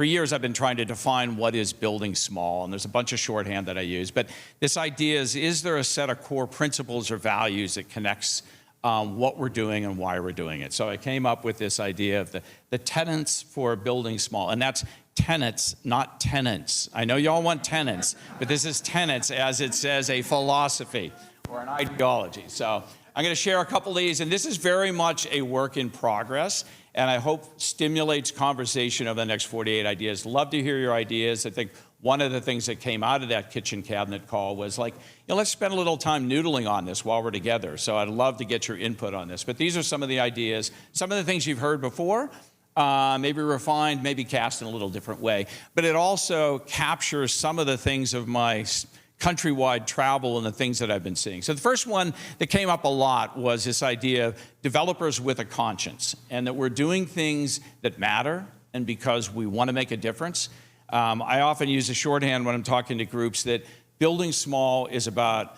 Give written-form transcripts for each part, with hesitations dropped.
for years I've been trying to define what is building small, and there's a bunch of shorthand that I use. But this idea is there a set of core principles or values that connects what we're doing and why we're doing it? So I came up with this idea of the tenets for building small, and that's tenets, not tenants. I know y'all want tenants, but this is tenets as it says a philosophy or an ideology. So I'm going to share a couple of these, and this is very much a work in progress, and I hope stimulates conversation over the next 48 ideas. Love to hear your ideas. I think one of the things that came out of that kitchen cabinet call was like, let's spend a little time noodling on this while we're together. So I'd love to get your input on this. But these are some of the ideas, some of the things you've heard before, maybe refined, maybe cast in a little different way. But it also captures some of the things of my countrywide travel and the things that I've been seeing. So the first one that came up a lot was this idea of developers with a conscience, and that we're doing things that matter and because we want to make a difference. I often use a shorthand when I'm talking to groups that building small is about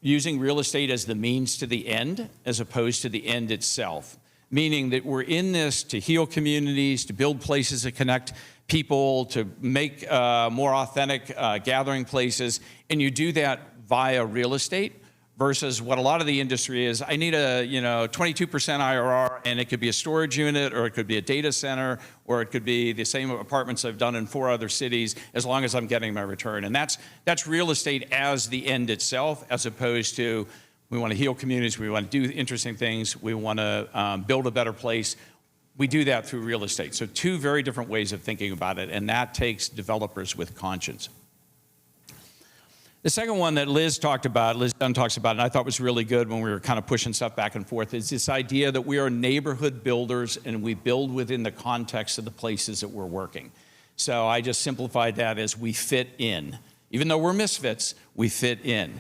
using real estate as the means to the end as opposed to the end itself. Meaning that we're in this to heal communities, to build places that connect people, to make more authentic gathering places, and you do that via real estate versus what a lot of the industry is. I need a 22% IRR, and it could be a storage unit, or it could be a data center, or it could be the same apartments I've done in 4 other cities, as long as I'm getting my return. And that's real estate as the end itself, as opposed to we want to heal communities, we want to do interesting things, we want to build a better place. We do that through real estate. So 2 very different ways of thinking about it, and that takes developers with conscience. The second one that Liz Dunn talks about, and I thought was really good when we were kind of pushing stuff back and forth, is this idea that we are neighborhood builders and we build within the context of the places that we're working. So I just simplified that as we fit in. Even though we're misfits, we fit in.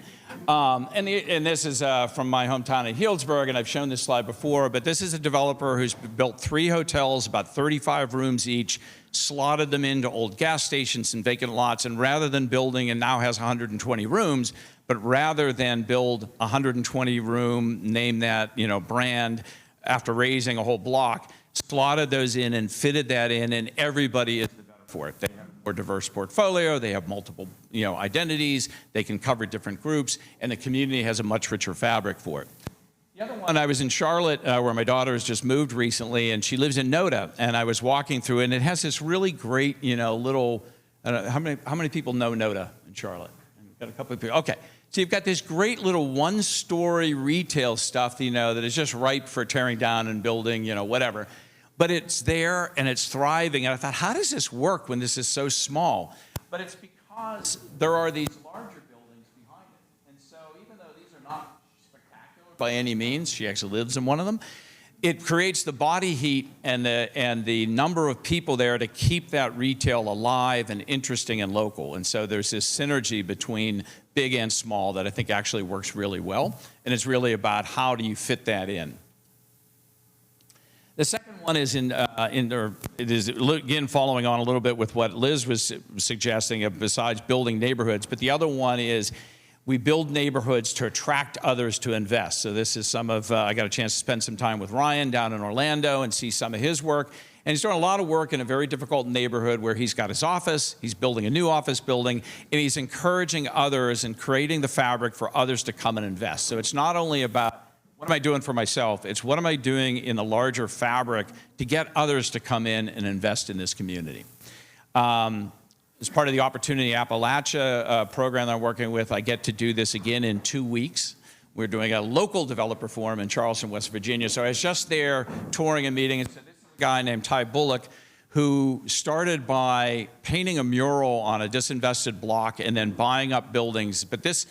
And this is from my hometown of Healdsburg, and I've shown this slide before, but this is a developer who's built 3 hotels, about 35 rooms each, slotted them into old gas stations and vacant lots, and rather than building, and now has 120 rooms, but rather than build 120 room, name that brand, after raising a whole block, slotted those in and fitted that in, and everybody is the better for it. They have a more diverse portfolio, they have multiple identities, they can cover different groups, and the community has a much richer fabric for it. The other one, I was in Charlotte, where my daughter has just moved recently, and she lives in Noda, and I was walking through it, and it has this really great, little, I don't know, how many people know Noda in Charlotte? Got a couple of people, okay. So you've got this great little 1-story retail stuff, that is just ripe for tearing down and building, whatever. But it's there, and it's thriving, and I thought, how does this work when this is so small? But it's because there are these larger buildings behind it, and so even though these are not spectacular by any means, she actually lives in one of them, it creates the body heat and the number of people there to keep that retail alive and interesting and local. And so there's this synergy between big and small that I think actually works really well, and it's really about how do you fit that in. The second one is it is again following on a little bit with what Liz was suggesting, besides building neighborhoods, but the other one is we build neighborhoods to attract others to invest. So this is some of, I got a chance to spend some time with Ryan down in Orlando and see some of his work. And he's doing a lot of work in a very difficult neighborhood where he's got his office, he's building a new office building, and he's encouraging others and creating the fabric for others to come and invest. So it's not only about what am I doing for myself, it's what am I doing in the larger fabric to get others to come in and invest in this community. As part of the Opportunity Appalachia program that I'm working with, I get to do this again in 2 weeks. We're doing a local developer forum in Charleston, West Virginia. So I was just there touring a meeting, and so this is a guy named Ty Bullock who started by painting a mural on a disinvested block and then buying up buildings. But this,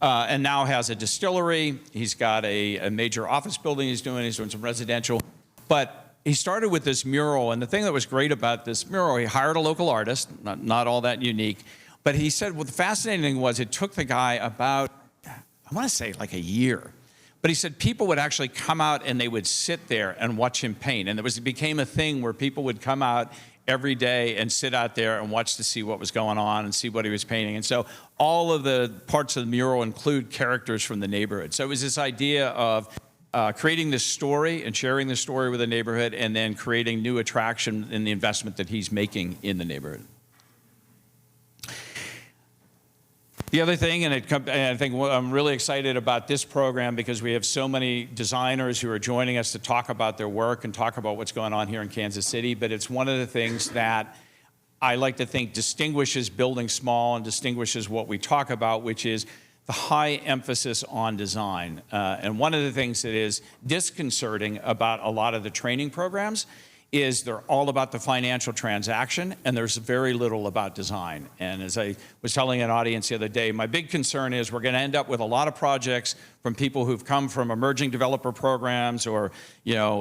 and now has a distillery. He's got a major office building he's doing some residential. But he started with this mural, and the thing that was great about this mural, he hired a local artist, not all that unique, but he said, well, the fascinating thing was it took the guy about, I want to say like a year, but he said people would actually come out and they would sit there and watch him paint, and it became a thing where people would come out every day and sit out there and watch to see what was going on and see what he was painting. And so all of the parts of the mural include characters from the neighborhood. So it was this idea of creating this story and sharing this story with the neighborhood, and then creating new attraction in the investment that he's making in the neighborhood. The other thing, and I think I'm really excited about this program because we have so many designers who are joining us to talk about their work and talk about what's going on here in Kansas City, but it's one of the things that I like to think distinguishes building small and distinguishes what we talk about, which is the high emphasis on design. And one of the things that is disconcerting about a lot of the training programs is they're all about the financial transaction, and there's very little about design. And as I was telling an audience the other day, my big concern is we're going to end up with a lot of projects from people who've come from emerging developer programs or,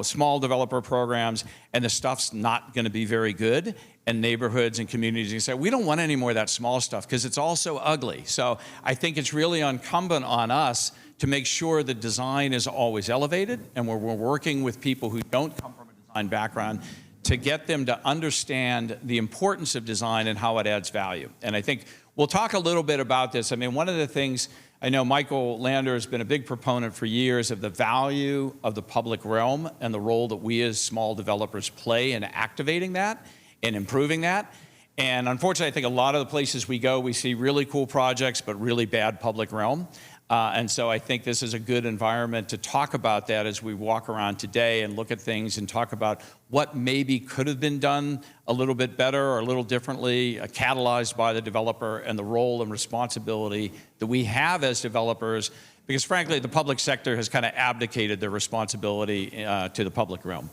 small developer programs, and the stuff's not going to be very good. And neighborhoods and communities, you say, we don't want any more of that small stuff because it's all so ugly. So I think it's really incumbent on us to make sure the design is always elevated, and we're working with people who don't come from design background to get them to understand the importance of design and how it adds value. And I think we'll talk a little bit about this. I mean, one of the things, I know Michael Lander has been a big proponent for years of the value of the public realm and the role that we as small developers play in activating that and improving that. And unfortunately, I think a lot of the places we go, we see really cool projects, but really bad public realm. And so I think this is a good environment to talk about that as we walk around today and look at things and talk about what maybe could have been done a little bit better or a little differently, catalyzed by the developer, and the role and responsibility that we have as developers, because frankly, the public sector has kind of abdicated their responsibility to the public realm.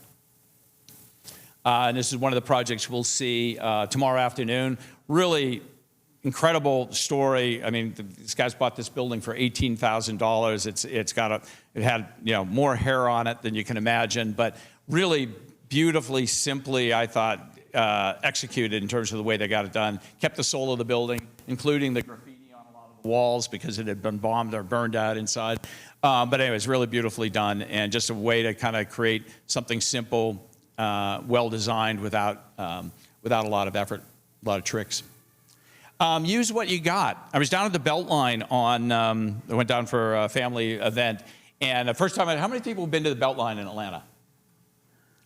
And this is one of the projects we'll see tomorrow afternoon. Really incredible story. I mean, this guy's bought this building for $18,000. It had more hair on it than you can imagine, but really beautifully, simply, I thought, executed in terms of the way they got it done. Kept the soul of the building, including the graffiti on a lot of the walls because it had been bombed or burned out inside. But anyways, really beautifully done, and just a way to kind of create something simple, well designed without a lot of effort, a lot of tricks. Use what you got. I was down at the Beltline I went down for a family event, and the first time, how many people have been to the Beltline in Atlanta?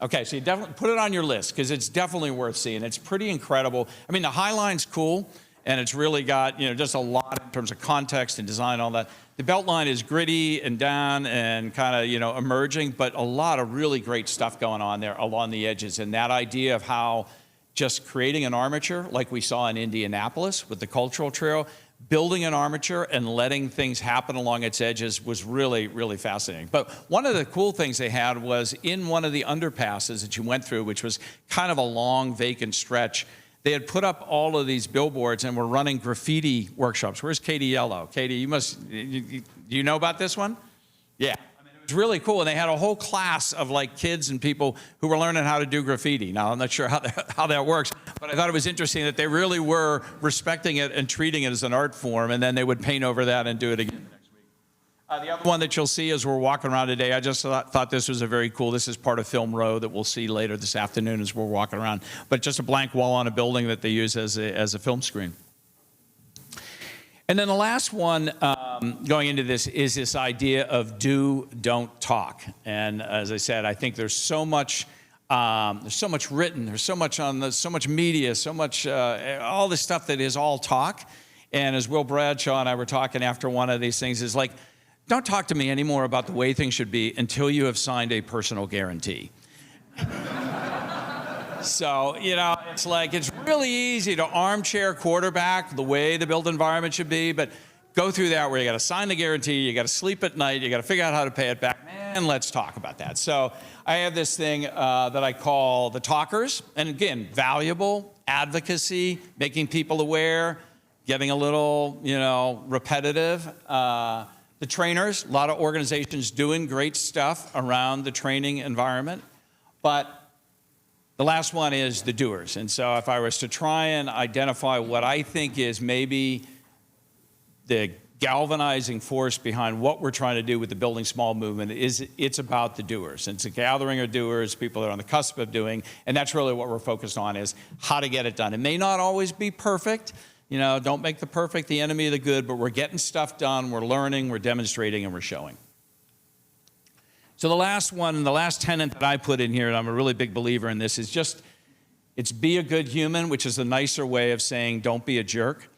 Okay, so you definitely put it on your list because it's definitely worth seeing. It's pretty incredible. I mean, the High Line's cool, and it's really got just a lot in terms of context and design and all that. The Beltline is gritty and down and kind of emerging, but a lot of really great stuff going on there along the edges, and that idea of how just creating an armature like we saw in Indianapolis with the cultural trail, building an armature and letting things happen along its edges was really, really fascinating. But one of the cool things they had was in one of the underpasses that you went through, which was kind of a long vacant stretch, they had put up all of these billboards and were running graffiti workshops. Where's Katie Yellow? Katie, do you know about this one? Yeah. It was really cool, and they had a whole class of kids and people who were learning how to do graffiti. Now, I'm not sure how that works, but I thought it was interesting that they really were respecting it and treating it as an art form, and then they would paint over that and do it again next week. The other one that you'll see as we're walking around today, I just thought this was a very cool, this is part of Film Row that we'll see later this afternoon as we're walking around, but just a blank wall on a building that they use as a film screen. And then the last one going into this is this idea of do, don't talk. And as I said, I think there's so much written, there's so much so much media, so much, all this stuff that is all talk. And as Will Bradshaw and I were talking after one of these things, is don't talk to me anymore about the way things should be until you have signed a personal guarantee. So, it's really easy to armchair quarterback the way the built environment should be, but go through that where you got to sign the guarantee, you got to sleep at night, you got to figure out how to pay it back. Man, let's talk about that. So I have this thing that I call the talkers, and again, valuable, advocacy, making people aware, getting a little, repetitive. The trainers, a lot of organizations doing great stuff around the training environment, but the last one is the doers. And so if I was to try and identify what I think is maybe the galvanizing force behind what we're trying to do with the Building Small movement, it's about the doers. It's a gathering of doers, people that are on the cusp of doing, and that's really what we're focused on, is how to get it done. It may not always be perfect. Don't make the perfect the enemy of the good, but we're getting stuff done, we're learning, we're demonstrating, and we're showing. So the last one, the last tenet that I put in here, and I'm a really big believer in this, is just, it's be a good human, which is a nicer way of saying don't be a jerk.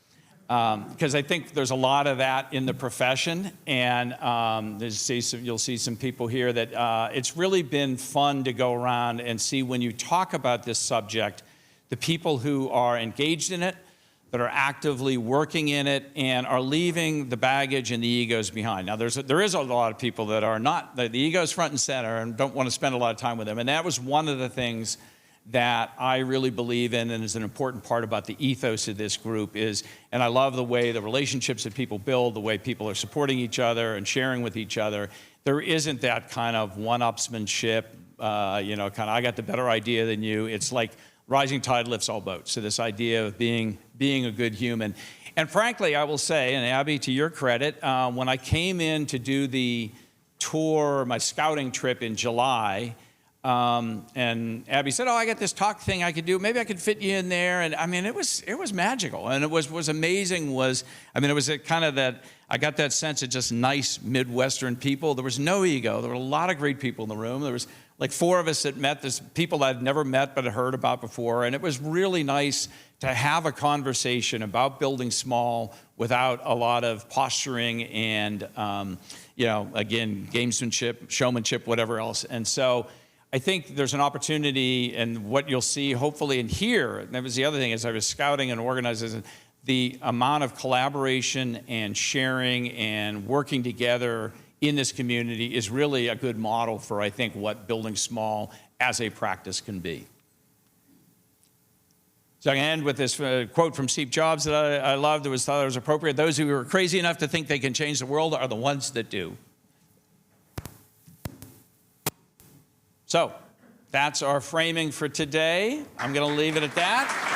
Because I think there's a lot of that in the profession, and you'll see some people here that it's really been fun to go around and see when you talk about this subject, the people who are engaged in it, that are actively working in it, and are leaving the baggage and the egos behind. Now, there is a lot of people that are not, the ego's front and center and don't want to spend a lot of time with them, and that was one of the things that I really believe in and is an important part about the ethos of this group is, and I love the way the relationships that people build, the way people are supporting each other and sharing with each other. There isn't that kind of one-upsmanship, kind of I got the better idea than you. It's like rising tide lifts all boats. So this idea of being a good human. And frankly, I will say, and Abby, to your credit, when I came in to do the tour, my scouting trip in July, and Abby said, "Oh, I got this talk thing I could do. Maybe I could fit you in there." And I mean, it was magical, and it was amazing. It was a kind of that. I got that sense of just nice Midwestern people. There was no ego. There were a lot of great people in the room. There was like 4 of us that met. There's people I'd never met but had heard about before, and it was really nice to have a conversation about building small without a lot of posturing and again, gamesmanship, showmanship, whatever else. And so I think there's an opportunity, and what you'll see hopefully in here, and that was the other thing as I was scouting and organizing, the amount of collaboration and sharing and working together in this community is really a good model for, I think, what building small as a practice can be. So I can end with this quote from Steve Jobs that I loved. Thought it was appropriate. Those who are crazy enough to think they can change the world are the ones that do. So that's our framing for today. I'm going to leave it at that.